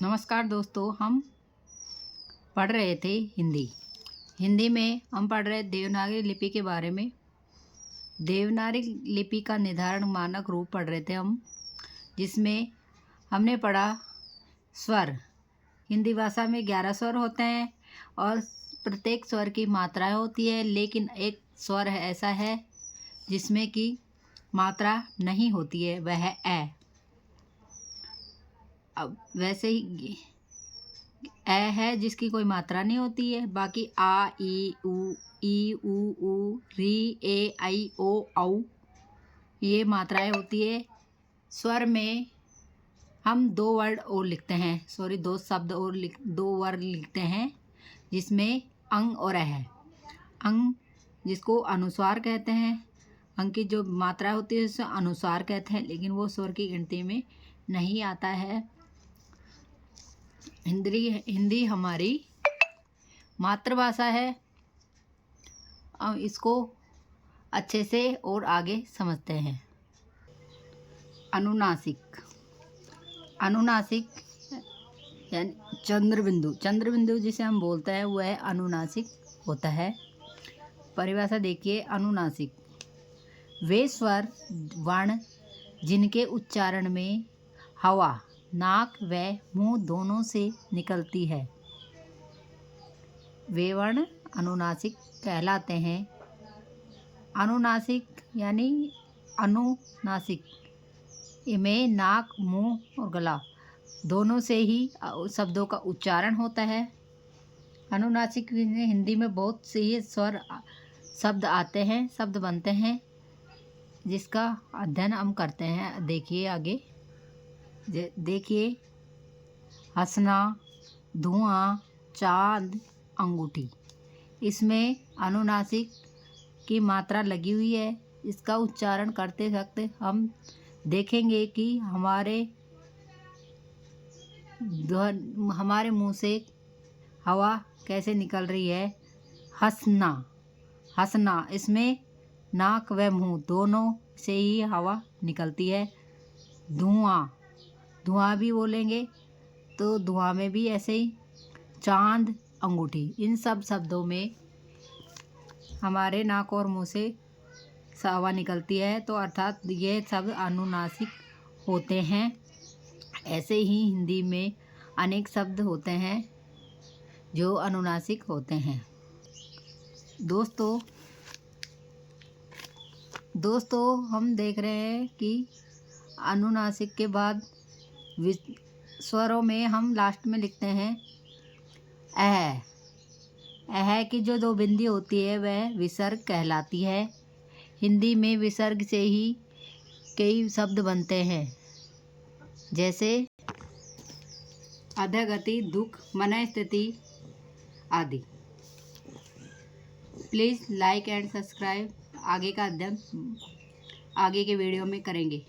नमस्कार दोस्तों, हम पढ़ रहे थे हिंदी में हम पढ़ रहे देवनागरी लिपि के बारे में। देवनागरी लिपि का निर्धारण मानक रूप पढ़ रहे थे हम, जिसमें हमने पढ़ा स्वर। हिंदी भाषा में 11 स्वर होते हैं और प्रत्येक स्वर की मात्राएं होती है, लेकिन एक स्वर ऐसा है जिसमें कि मात्रा नहीं होती है, वह है ए। अब वैसे ही ए है जिसकी कोई मात्रा नहीं होती है। बाकी आ, ई, ऊ, री, ए, आई, ओ, औ ये मात्राएं होती है। स्वर में हम दो वर्ड लिखते हैं, जिसमें अंग और है। अंग जिसको अनुस्वार कहते हैं, अंग की जो मात्रा होती है उसे अनुस्वार कहते हैं, लेकिन वो स्वर की गिनती में नहीं आता है। हिंदी हमारी मातृभाषा है। अब इसको अच्छे से और आगे समझते हैं। अनुनासिक यानी चंद्रबिंदु जिसे हम बोलते हैं वह अनुनासिक होता है। परिभाषा देखिए। अनुनासिक वे स्वर वर्ण जिनके उच्चारण में हवा नाक व मुंह दोनों से निकलती है, वे वर्ण अनुनासिक कहलाते हैं। अनुनासिक यानी अनुनासिक में नाक, मुंह और गला दोनों से ही शब्दों का उच्चारण होता है। अनुनासिक में हिंदी में बहुत से ही शब्द बनते हैं, जिसका अध्ययन हम करते हैं। देखिए आगे देखिए। हंसना, धुआं, चांद, अंगूठी, इसमें अनुनासिक की मात्रा लगी हुई है। इसका उच्चारण करते वक्त हम देखेंगे कि हमारे मुंह से हवा कैसे निकल रही है। हंसना इसमें नाक व मुंह दोनों से ही हवा निकलती है। धुआं भी बोलेंगे तो धुआं में भी ऐसे ही। चांद, अंगूठी, इन सब शब्दों में हमारे नाक और मुंह से हवा निकलती है, तो अर्थात ये सब अनुनासिक होते हैं। ऐसे ही हिंदी में अनेक शब्द होते हैं जो अनुनासिक होते हैं। दोस्तों हम देख रहे हैं कि अनुनासिक के बाद स्वरों में हम लास्ट में लिखते हैं अह की जो दो बिंदी होती है वह विसर्ग कहलाती है। हिंदी में विसर्ग से ही कई शब्द बनते हैं, जैसे अधोगति, दुख, मनस्थिति आदि। Please like and subscribe. आगे का अध्ययन आगे के वीडियो में करेंगे।